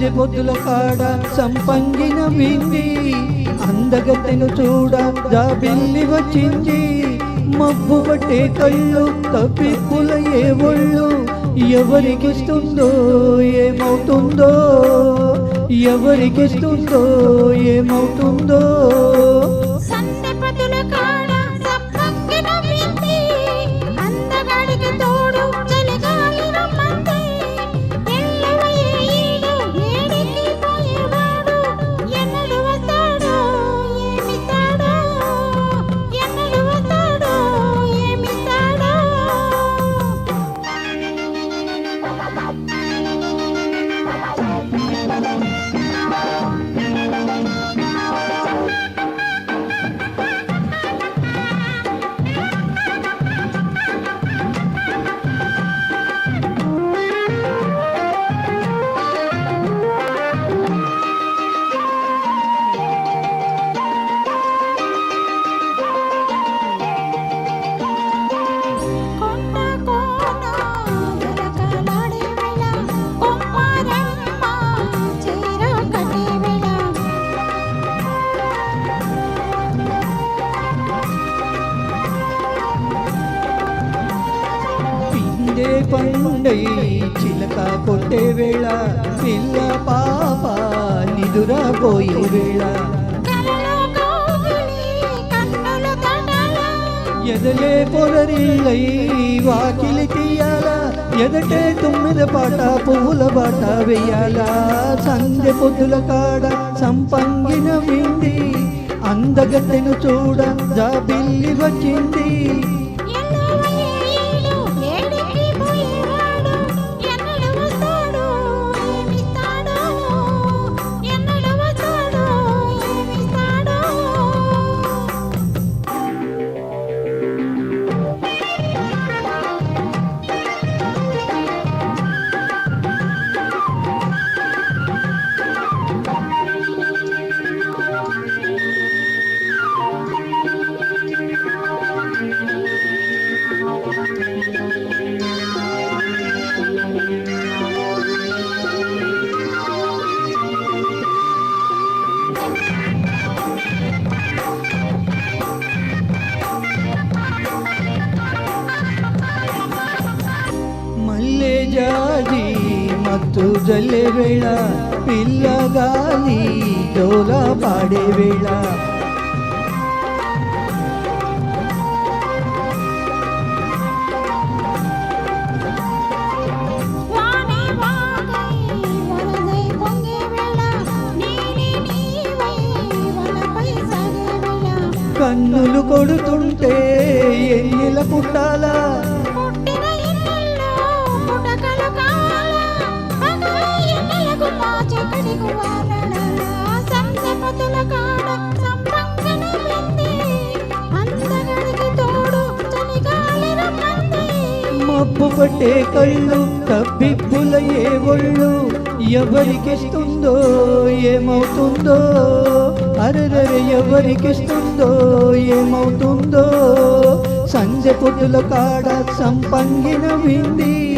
సంధ్య పొద్దుల కాడ సంపంగిన వింది అందగత్తెను చూడ జాబిల్లి వచ్చింది మబ్బు పట్టే కళ్ళు తప్పిప్పుల ఏ ఒళ్ళు ఎవరికిస్తుందో ఏమవుతుందో ఎవరికిస్తుందో ఏమవుతుందో పండై చిలక కొట్టే వేళ పిల్ల పాప నిదురపోయే వేళ ఎదలే పొదరిల్లై వాకిలి తీయాల ఎదటే తుమ్మిద పాట పువ్వుల బాట వేయాల సంధ్య పొద్దుల కాడ సంపంగిన వింది అందగత్తెను చూడ జాబిల్లి వచ్చింది జాజి మత్తు జల్లే వేళ పిల్లగాలి డోల పాడే వేళ కన్నులు కొడుతుంటే ఎన్నిల పుట్టాలా మబ్బు పట్టే కళ్ళు తప్పిప్పుల ఏ ఒళ్ళు ఎవరికిస్తుందో ఏమవుతుందో అరెరె ఎవరికిస్తుందో ఏమవుతుందో సంధ్య పొద్దుల కాడ సంపంగిన వింది